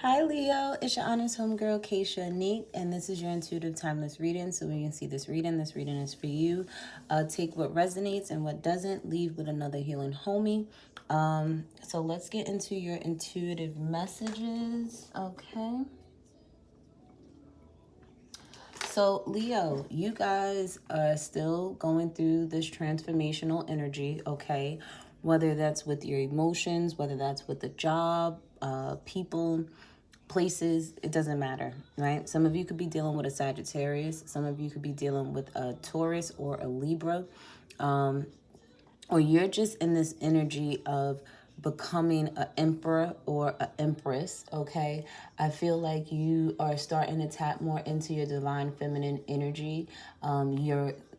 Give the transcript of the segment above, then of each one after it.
Hi Leo, it's your honest homegirl Hᴇɪ Hᴇᴜ, and this is your intuitive timeless reading. So when you see this reading is for you. Take what resonates and what doesn't, leave with another healing homie. So let's get into your intuitive messages, okay? So Leo, you guys are still going through this transformational energy, okay? Whether that's with your emotions, whether that's with the job, people, places, it doesn't matter, right? Some of you could be dealing with a Sagittarius. Some of you could be dealing with a Taurus or a Libra. Or you're just in this energy of becoming an emperor or an empress, okay? I feel like you are starting to tap more into your divine feminine energy.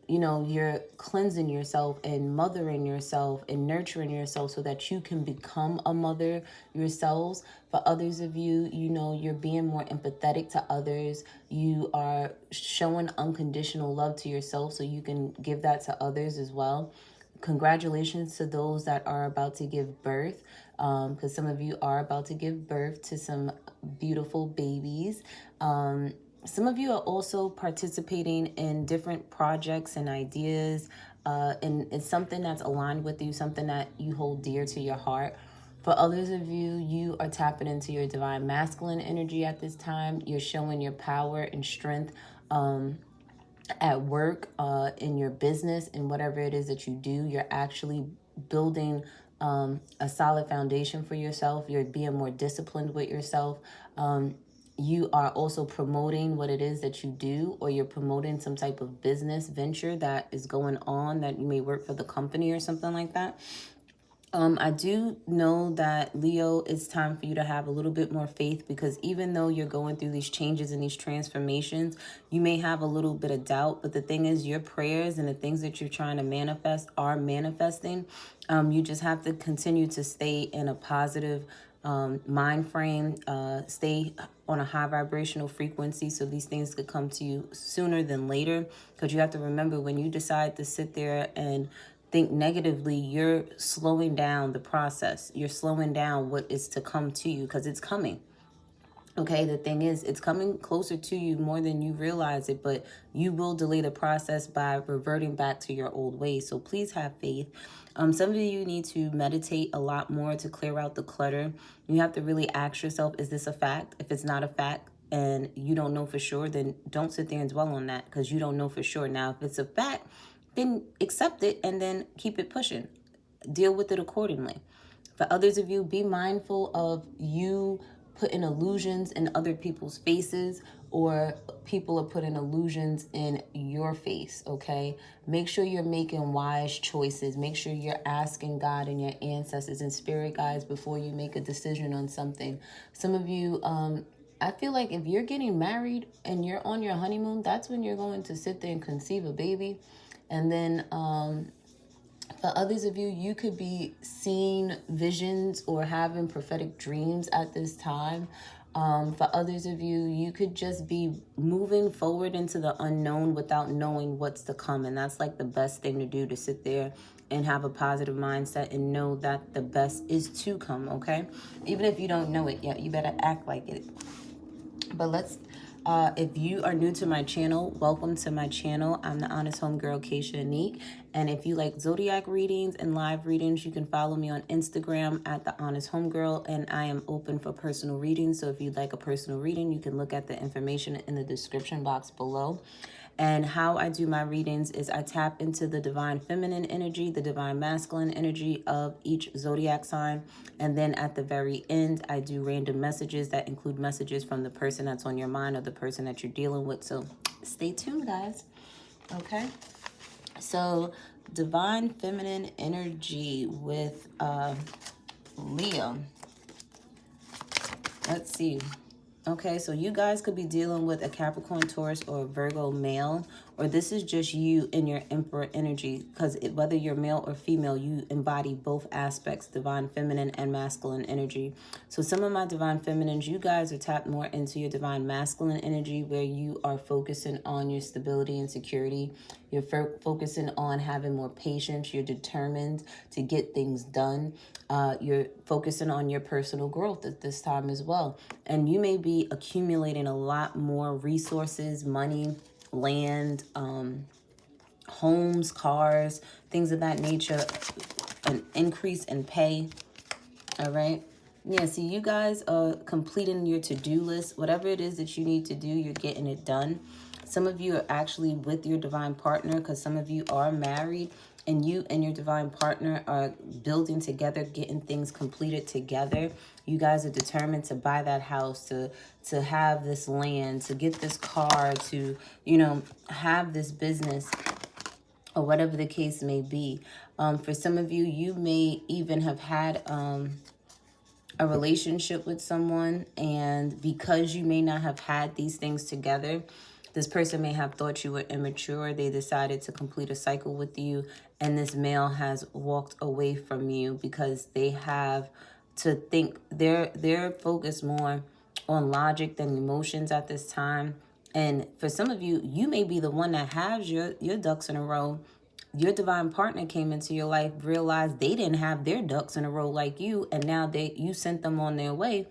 You're cleansing yourself and mothering yourself and nurturing yourself so that you can become a mother yourselves. For others of you, you're being more empathetic to others. You are showing unconditional love to yourself so you can give that to others as well. Congratulations to those that are about to give birth, because some of you are about to give birth to some beautiful babies. Some of you are also participating in different projects and ideas, and it's something that's aligned with you, something that you hold dear to your heart. For others of you, you are tapping into your divine masculine energy at this time. You're showing your power and strength at work, in your business, and whatever it is that you do. You're actually building a solid foundation for yourself. You're being more disciplined with yourself. You are also promoting what it is that you do, or you're promoting some type of business venture that is going on, that you may work for the company or something like that. I do know that, Leo, it's time for you to have a little bit more faith, because even though you're going through these changes and these transformations, you may have a little bit of doubt. But the thing is, your prayers and the things that you're trying to manifest are manifesting. You just have to continue to stay in a positive mind frame, stay on a high vibrational frequency so these things could come to you sooner than later. Because you have to remember, when you decide to sit there and think negatively, you're slowing down the process. You're slowing down what is to come to you, because it's coming. Okay, the thing is, it's coming closer to you more than you realize it, but you will delay the process by reverting back to your old ways. So please have faith. Some of you need to meditate a lot more to clear out the clutter. You have to really ask yourself, is this a fact? If it's not a fact and you don't know for sure, then don't sit there and dwell on that, because you don't know for sure. Now, if it's a fact, then accept it and then keep it pushing. Deal with it accordingly. For others of you, be mindful of you putting illusions in other people's faces, or people are putting illusions in your face, okay? Make sure you're making wise choices. Make sure you're asking God and your ancestors and spirit guides before you make a decision on something. Some of you, I feel like if you're getting married and you're on your honeymoon, that's when you're going to sit there and conceive a baby. And then for others of you, you could be seeing visions or having prophetic dreams at this time. For others of you, you could just be moving forward into the unknown without knowing what's to come. And that's like the best thing to do, to sit there and have a positive mindset and know that the best is to come, okay? Even if you don't know it yet, you better act like it. But if you are new to my channel, welcome to my channel. I'm the honest homegirl Hᴇɪ Hᴇᴜ. And if you like zodiac readings and live readings, you can follow me on Instagram at the honest homegirl. And I am open for personal readings. So if you'd like a personal reading, you can look at the information in the description box below. And how I do my readings is I tap into the divine feminine energy, the divine masculine energy of each zodiac sign. And then at the very end, I do random messages that include messages from the person that's on your mind or the person that you're dealing with. So stay tuned, guys. Okay. So divine feminine energy with Leo. Let's see. Okay, so you guys could be dealing with a Capricorn, Taurus, or Virgo male, or this is just you in your Emperor energy, because whether you're male or female, you embody both aspects, divine feminine and masculine energy. So some of my divine feminines, you guys are tapped more into your divine masculine energy, where you are focusing on your stability and security. You're focusing on having more patience. You're determined to get things done. You're focusing on your personal growth at this time as well. And you may be accumulating a lot more resources, money, land, homes, cars, things of that nature, an increase in pay. All right. Yeah, see, you guys are completing your to-do list. Whatever it is that you need to do, you're getting it done. Some of you are actually with your divine partner, because some of you are married, and you and your divine partner are building together, getting things completed together. You guys are determined to buy that house, to have this land, to get this car, to, you know, have this business, or whatever the case may be. For some of you, you may even have had a relationship with someone, and because you may not have had these things together, this person may have thought you were immature. They decided to complete a cycle with you, and this male has walked away from you because they have to think, they're focused more on logic than emotions at this time. And for some of you, you may be the one that has your ducks in a row. Your divine partner came into your life, realized they didn't have their ducks in a row like you, and now you sent them on their way.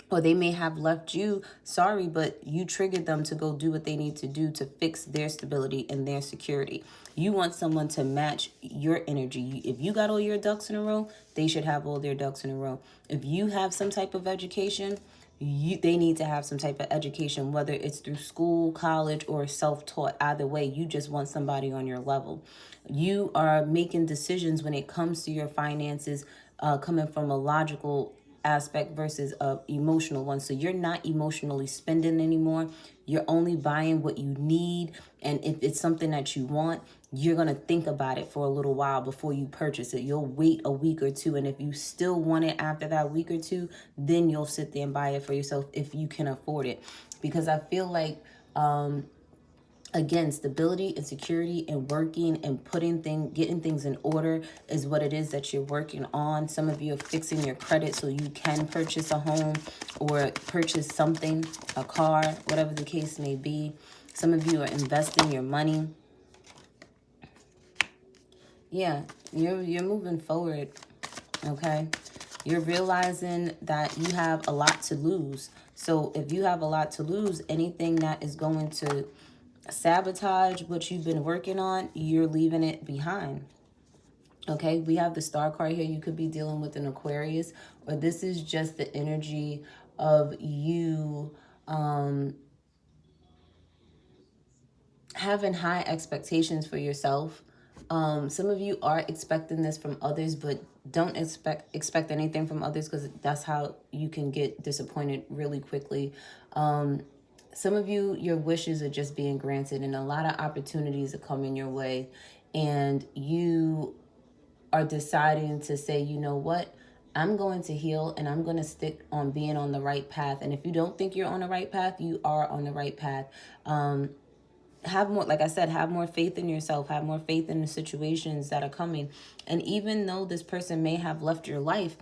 Or they may have left you, sorry, but you triggered them to go do what they need to do to fix their stability and their security. You want someone to match your energy. If you got all your ducks in a row, they should have all their ducks in a row. If you have some type of education, they need to have some type of education, whether it's through school, college, or self-taught. Either way, you just want somebody on your level. You are making decisions when it comes to your finances, coming from a logical aspect versus a emotional one. So you're not emotionally spending anymore. You're only buying what you need. And if it's something that you want, you're going to think about it for a little while before you purchase it. You'll wait a week or two. And if you still want it after that week or two, then you'll sit there and buy it for yourself if you can afford it. Because I feel like, again, stability and security and working and getting things in order is what it is that you're working on. Some of you are fixing your credit so you can purchase a home or purchase something, a car, whatever the case may be. Some of you are investing your money. Yeah, you're moving forward, okay? You're realizing that you have a lot to lose. So if you have a lot to lose, anything that is going to sabotage what you've been working on, you're leaving it behind. Okay, we have the Star card here. You could be dealing with an Aquarius, or this is just the energy of you having high expectations for yourself. Some of you are expecting this from others, but don't expect anything from others, because that's how you can get disappointed really quickly. Some of you, your wishes are just being granted, and a lot of opportunities are coming your way, and you are deciding to say, you know what, I'm going to heal and I'm going to stick on being on the right path. And if you don't think you're on the right path, you are on the right path. Have more, like I said, have more faith in yourself, have more faith in the situations that are coming. And even though this person may have left your life,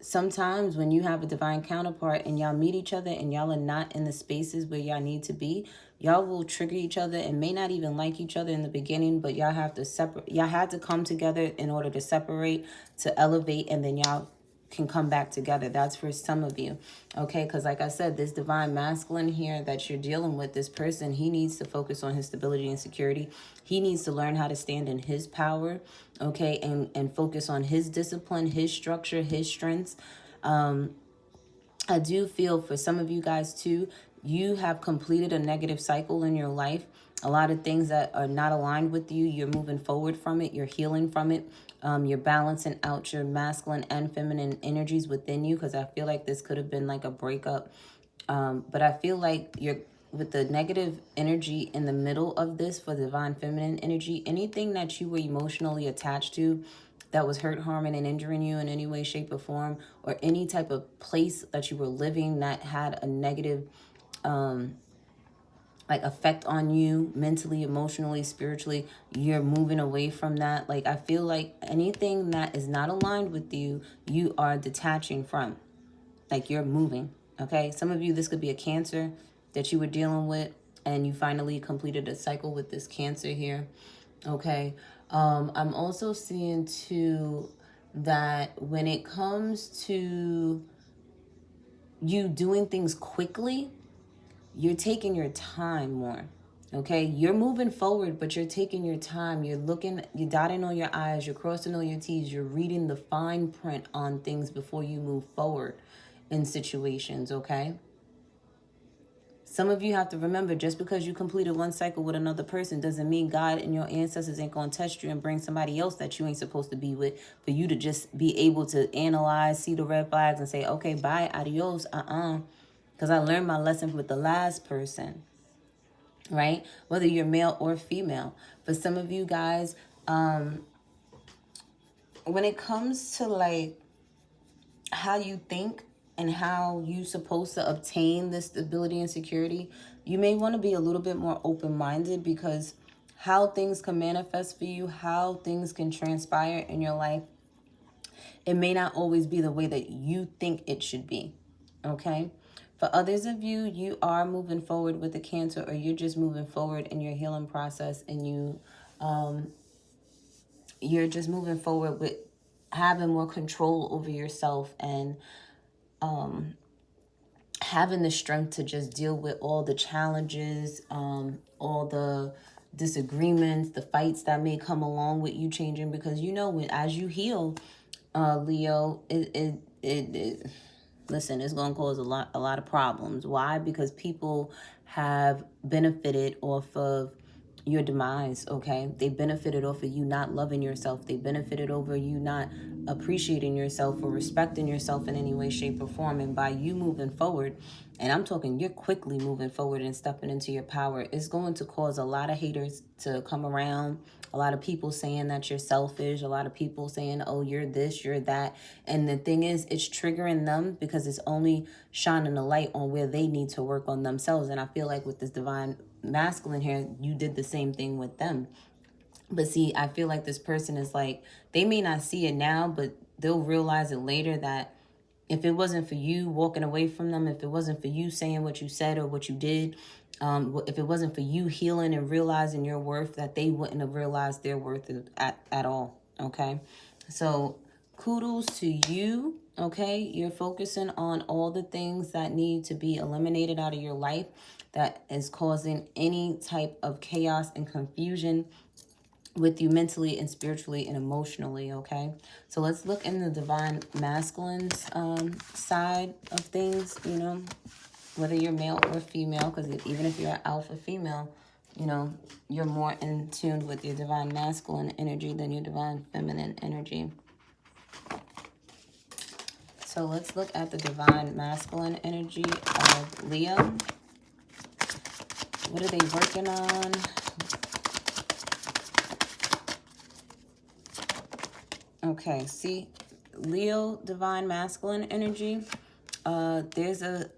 sometimes when you have a divine counterpart and y'all meet each other and y'all are not in the spaces where y'all need to be, y'all will trigger each other and may not even like each other in the beginning, but y'all have to separate. Y'all had to come together in order to separate, to elevate, and then y'all can come back together. That's for some of you, okay? Because like I said, this divine masculine here that you're dealing with, this person, he needs to focus on his stability and security. He needs to learn how to stand in his power, okay, and focus on his discipline, his structure, his strengths. I do feel for some of you guys too, you have completed a negative cycle in your life. A lot of things that are not aligned with you, you're moving forward from it. You're healing from it. You're balancing out your masculine and feminine energies within you, because I feel like this could have been like a breakup. But I feel like you're with the negative energy in the middle of this for divine feminine energy. Anything that you were emotionally attached to that was hurt, harming, and injuring you in any way, shape, or form, or any type of place that you were living that had a negative like effect on you mentally, emotionally, spiritually, you're moving away from that. Like, I feel like anything that is not aligned with you, you are detaching from. Like, you're moving, okay? Some of you, this could be a Cancer that you were dealing with, and you finally completed a cycle with this Cancer here, okay? I'm also seeing too that when it comes to you doing things quickly, you're taking your time more. Okay, you're moving forward, but you're taking your time. You're looking, you're dotting on your I's, you're crossing all your T's, you're reading the fine print on things before you move forward in situations, okay? Some of you have to remember, just because you completed one cycle with another person doesn't mean God and your ancestors ain't going to test you and bring somebody else that you ain't supposed to be with for you to just be able to analyze, see the red flags, and say, okay, bye, adios, because I learned my lesson with the last person, right? Whether you're male or female. For some of you guys, when it comes to like how you think and how you supposed to obtain this stability and security, you may want to be a little bit more open-minded, because how things can manifest for you, how things can transpire in your life, it may not always be the way that you think it should be, okay? For others of you, you are moving forward with the Cancer, or you're just moving forward in your healing process, and you're just moving forward with having more control over yourself, and having the strength to just deal with all the challenges, all the disagreements, the fights that may come along with you changing, because you know, as you heal, Leo, it listen, it's going to cause a lot of problems. Why? Because people have benefited off of your demise, okay? They benefited off of you not loving yourself. They benefited over you not appreciating yourself or respecting yourself in any way, shape, or form. And by you moving forward, and I'm talking you're quickly moving forward and stepping into your power, it's going to cause a lot of haters to come around, a lot of people saying that you're selfish, a lot of people saying, oh, you're this, you're that. And the thing is, it's triggering them because it's only shining a light on where they need to work on themselves. And I feel like with this divine masculine here, you did the same thing with them. But see, I feel like this person is like, they may not see it now, but they'll realize it later, that if it wasn't for you walking away from them, if it wasn't for you saying what you said or what you did, if it wasn't for you healing and realizing your worth, that they wouldn't have realized their worth at all, okay? So kudos to you, okay? You're focusing on all the things that need to be eliminated out of your life that is causing any type of chaos and confusion with you mentally and spiritually and emotionally, okay? So let's look in the divine masculine's side of things, you know, whether you're male or female, because even if you're an alpha female, you know, you're more in tune with your divine masculine energy than your divine feminine energy. So let's look at the divine masculine energy of Leo. What are they working on? Okay, see, Leo divine masculine energy, there's a,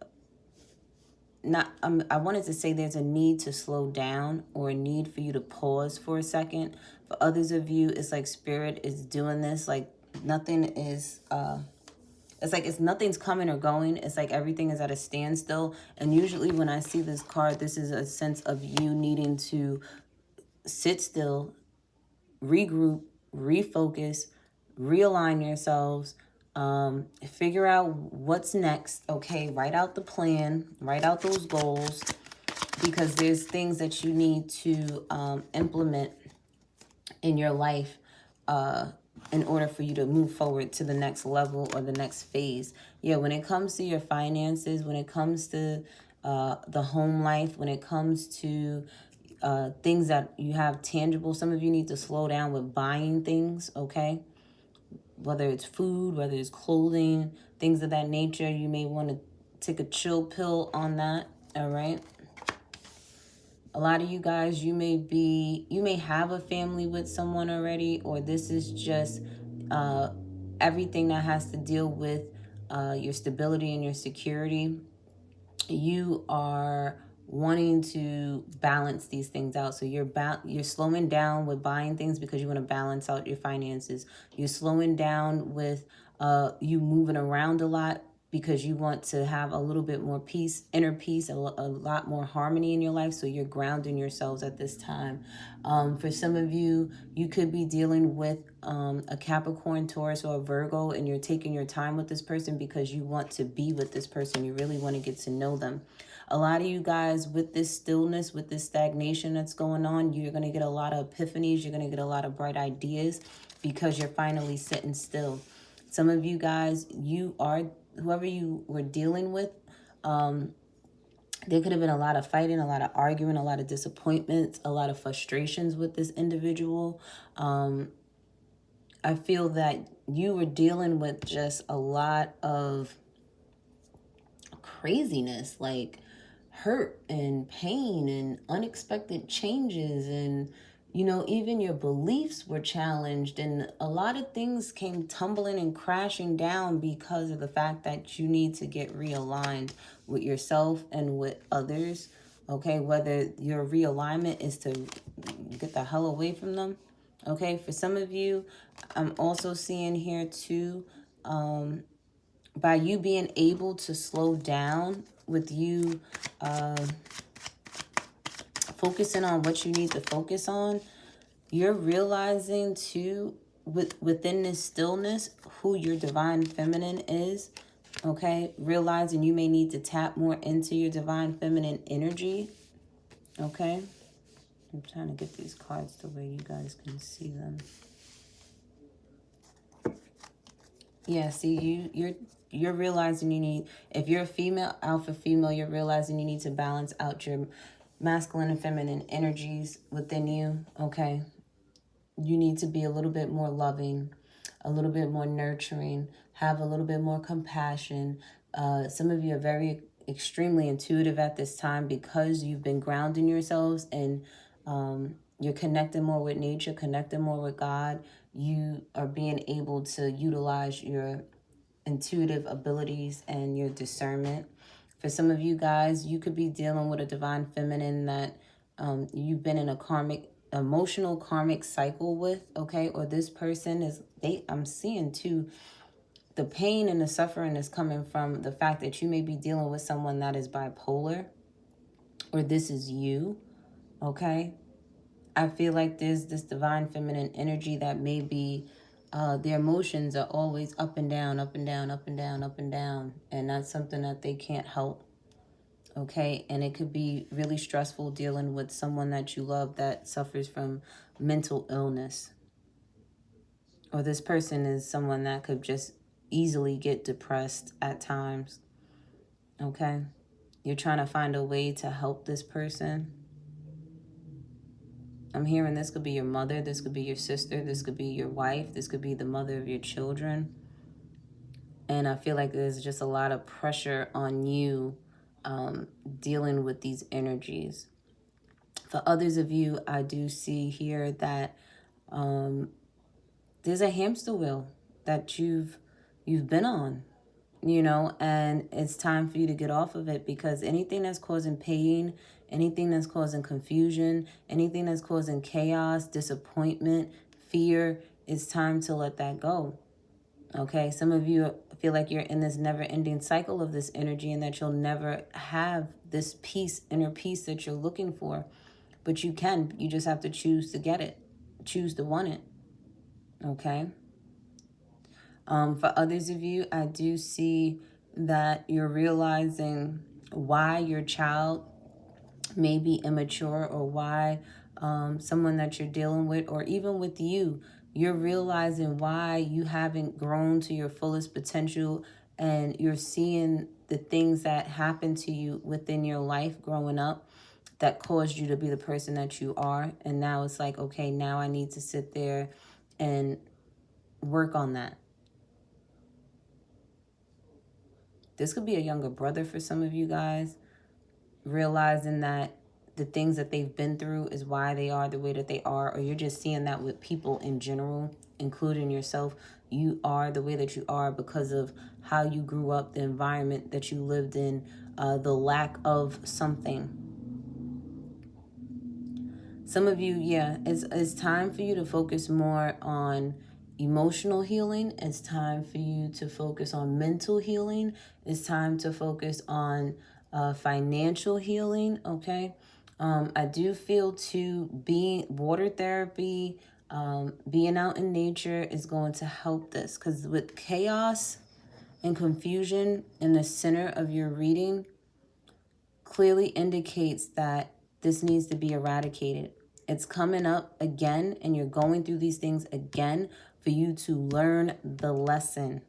I wanted to say there's a need to slow down, or a need for you to pause for a second. For others of you, it's like spirit is doing this, like nothing is, it's like nothing's coming or going. It's like everything is at a standstill. And usually when I see this card, this is a sense of you needing to sit still, regroup, refocus, realign yourselves, figure out what's next, okay? Write out the plan, write out those goals, because there's things that you need to implement in your life in order for you to move forward to the next level or the next phase. Yeah, when it comes to your finances, when it comes to the home life, when it comes to things that you have tangible, some of you need to slow down with buying things, okay? Whether it's food, whether it's clothing, things of that nature, you may want to take a chill pill on that, all right? A lot of you guys, you may have a family with someone already, or this is just everything that has to deal with your stability and your security. You are wanting to balance these things out. So you're slowing down with buying things because you want to balance out your finances. You're slowing down with you moving around a lot because you want to have a little bit more peace, inner peace, a lot more harmony in your life. So you're grounding yourselves at this time. For some of you, you could be dealing with a Capricorn, Taurus, or a Virgo, and you're taking your time with this person because you want to be with this person. You really want to get to know them. A lot of you guys, with this stillness, with this stagnation that's going on, you're going to get a lot of epiphanies. You're going to get a lot of bright ideas because you're finally sitting still. Some of you guys, whoever you were dealing with, there could have been a lot of fighting, a lot of arguing, a lot of disappointments, a lot of frustrations with this individual. I feel that you were dealing with just a lot of craziness, like hurt and pain and unexpected changes, and even your beliefs were challenged, and a lot of things came tumbling and crashing down because of the fact that you need to get realigned with yourself and with others. Okay, whether your realignment is to get the hell away from them. Okay, for some of you, I'm also seeing here too, by you being able to slow down, with you focusing on what you need to focus on, you're realizing too, within this stillness, who your divine feminine is. Okay, realizing you may need to tap more into your divine feminine energy. Okay, I'm trying to get these cards the way you guys can see them. Yeah, see, you're realizing you need, if you're a female, alpha female, you're realizing you need to balance out your masculine and feminine energies within you. Okay, you need to be a little bit more loving, a little bit more nurturing, have a little bit more compassion. Some of you are very extremely intuitive at this time because you've been grounding yourselves, and you're connecting more with nature, connecting more with God. You are being able to utilize your intuitive abilities and your discernment. For some of you guys, you could be dealing with a divine feminine that you've been in a emotional karmic cycle with, okay? Or this person is, I'm seeing too, the pain and the suffering is coming from the fact that you may be dealing with someone that is bipolar, or this is you, okay? I feel like there's this divine feminine energy that may be, their emotions are always up and down, up and down, up and down, up and down. And that's something that they can't help. Okay. And it could be really stressful dealing with someone that you love that suffers from mental illness. Or this person is someone that could just easily get depressed at times. Okay. You're trying to find a way to help this person. I'm hearing this could be your mother, this could be your sister, this could be your wife, this could be the mother of your children. And I feel like there's just a lot of pressure on you dealing with these energies. For others of you, I do see here that there's a hamster wheel that you've been on, and it's time for you to get off of it, because anything that's causing pain, anything that's causing confusion, anything that's causing chaos, disappointment, fear, it's time to let that go. Okay, some of you feel like you're in this never-ending cycle of this energy, and that you'll never have this peace, inner peace that you're looking for. But you can. You just have to choose to get it, choose to want it. Okay. For others of you, I do see that you're realizing why your child may be immature, or why someone that you're dealing with, or even with you, you're realizing why you haven't grown to your fullest potential, and you're seeing the things that happened to you within your life growing up that caused you to be the person that you are. And now it's like, okay, now I need to sit there and work on that. This could be a younger brother for some of you guys, realizing that the things that they've been through is why they are the way that they are. Or you're just seeing that with people in general, including yourself. You are the way that you are because of how you grew up, the environment that you lived in, the lack of something. Some of you, yeah, it's time for you to focus more on emotional healing. It's time for you to focus on mental healing. It's time to focus on financial healing, okay? I do feel too, being water therapy, being out in nature is going to help this, because with chaos and confusion in the center of your reading clearly indicates that this needs to be eradicated. It's coming up again, and you're going through these things again for you to learn the lesson.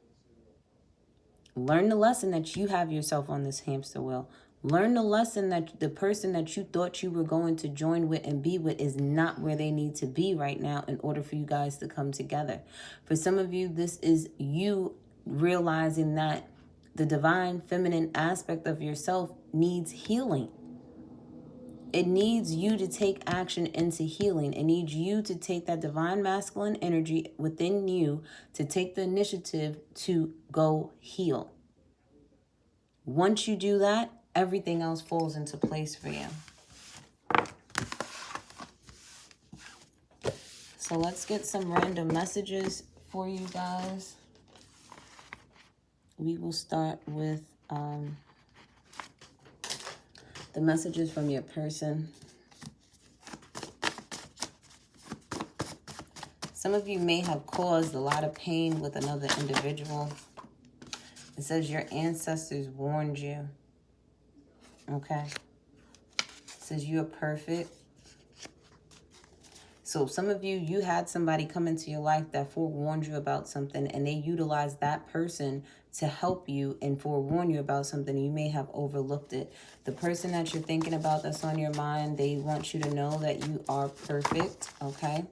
Learn the lesson that you have yourself on this hamster wheel. Learn the lesson that the person that you thought you were going to join with and be with is not where they need to be right now in order for you guys to come together. For some of you, this is you realizing that the divine feminine aspect of yourself needs healing. It needs you to take action into healing. It needs you to take that divine masculine energy within you to take the initiative to go heal. Once you do that, everything else falls into place for you. So let's get some random messages for you guys. We will start with the messages from your person. Some of you may have caused a lot of pain with another individual. It says your ancestors warned you. Okay. It says you're perfect. So some of you, you had somebody come into your life that forewarned you about something, and they utilized that person to help you and forewarn you about something. You may have overlooked it. The person that you're thinking about that's on your mind, they want you to know that you are perfect, okay?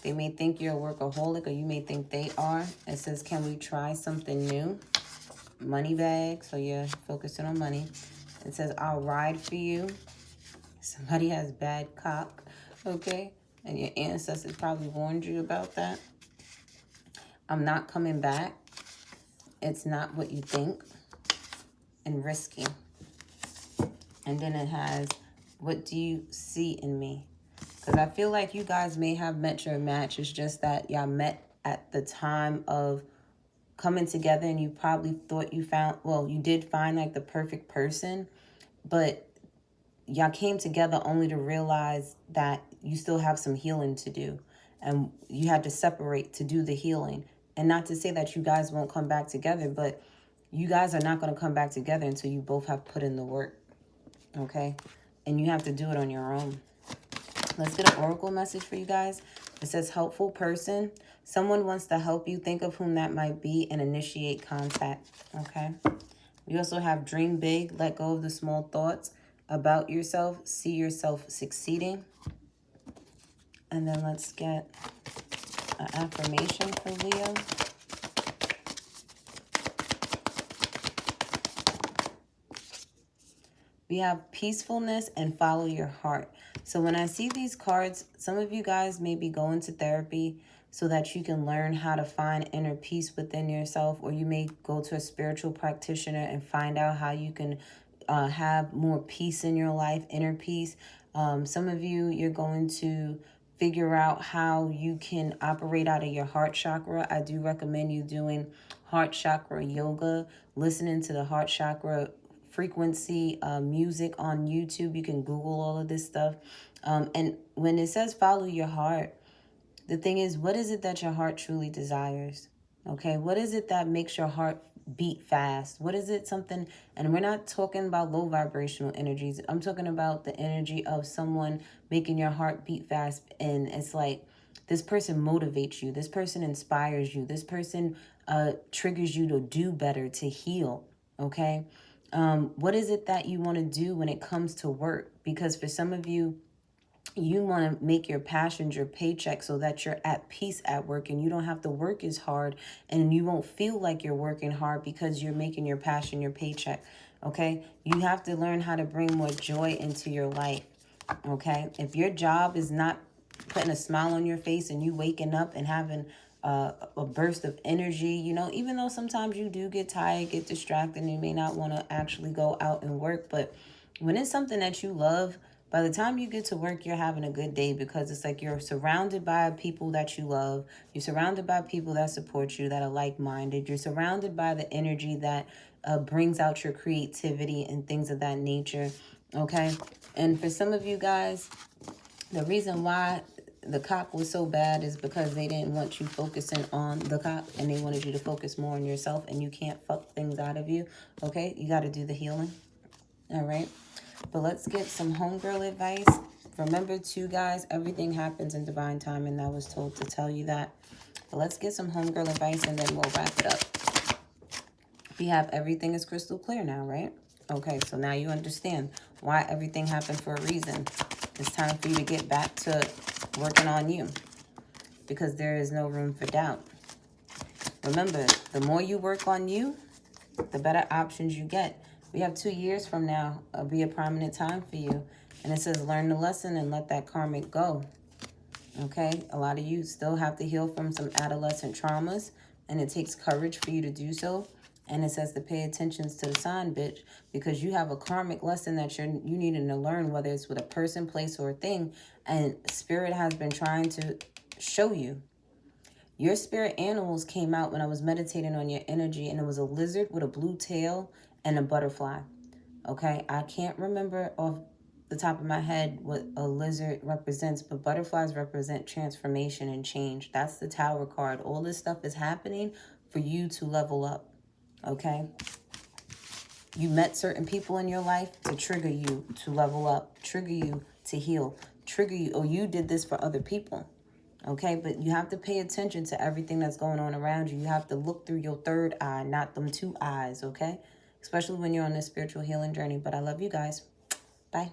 They may think you're a workaholic, or you may think they are. It says, can we try something new? Money bag, so you're focusing on money. It says, I'll ride for you. Somebody has bad cock, okay? And your ancestors probably warned you about that. I'm not coming back. It's not what you think. And risky. And then it has, what do you see in me? Because I feel like you guys may have met your match. It's just that y'all met at the time of coming together, and you probably thought you found, well, you did find like the perfect person, but y'all came together only to realize that you still have some healing to do, and you had to separate to do the healing. And not to say that you guys won't come back together, but you guys are not going to come back together until you both have put in the work, okay? And you have to do it on your own. Let's get an oracle message for you guys. It says, helpful person. Someone wants to help you. Think of whom that might be and initiate contact, okay? We also have dream big. Let go of the small thoughts about yourself. See yourself succeeding. And then let's get an affirmation for Leo. We have peacefulness and follow your heart. So when I see these cards, some of you guys may be going to therapy so that you can learn how to find inner peace within yourself, or you may go to a spiritual practitioner and find out how you can have more peace in your life, inner peace. Some of you, you're going to figure out how you can operate out of your heart chakra. I do recommend you doing heart chakra yoga, listening to the heart chakra frequency music on YouTube. You can Google all of this stuff. And when it says follow your heart, the thing is, what is it that your heart truly desires? Okay, what is it that makes your heart beat fast? What is it something, and we're not talking about low vibrational energies. I'm talking about the energy of someone making your heart beat fast. And it's like, this person motivates you. This person inspires you. This person triggers you to do better, to heal. Okay. What is it that you want to do when it comes to work? Because for some of you, you want to make your passions your paycheck so that you're at peace at work and you don't have to work as hard, and you won't feel like you're working hard because you're making your passion your paycheck. Okay. You have to learn how to bring more joy into your life. Okay. If your job is not putting a smile on your face and you waking up and having a burst of energy, you know, even though sometimes you do get tired, get distracted, and you may not want to actually go out and work, but when it's something that you love, By the time you get to work, you're having a good day because it's like you're surrounded by people that you love. You're surrounded by people that support you, that are like-minded. You're surrounded by the energy that brings out your creativity and things of that nature, okay? And for some of you guys, the reason why the cock was so bad is because they didn't want you focusing on the cock and they wanted you to focus more on yourself, and you can't fuck things out of you, okay? You got to do the healing, all right? But let's get some homegirl advice. Remember, too, guys, everything happens in divine time, and I was told to tell you that. But let's get some homegirl advice, and then we'll wrap it up. We have everything is crystal clear now, right? Okay, so now you understand why everything happened for a reason. It's time for you to get back to working on you because there is no room for doubt. Remember, the more you work on you, the better options you get. We have 2 years from now, it'll be a prominent time for you. And it says, learn the lesson and let that karmic go. Okay? A lot of you still have to heal from some adolescent traumas, and it takes courage for you to do so. And it says to pay attention to the sign, bitch, because you have a karmic lesson that you needing to learn, whether it's with a person, place, or a thing. And Spirit has been trying to show you. Your spirit animals came out when I was meditating on your energy, and it was a lizard with a blue tail and a butterfly. Okay, I can't remember off the top of my head what a lizard represents, but butterflies represent transformation and change. That's the Tower card. All this stuff is happening for you to level up. Okay, you met certain people in your life to trigger you to level up, trigger you to heal, trigger you, or you did this for other people. Okay, but you have to pay attention to everything that's going on around you. You have to look through your third eye, not them 2 eyes, okay? Especially when you're on this spiritual healing journey. But I love you guys. Bye.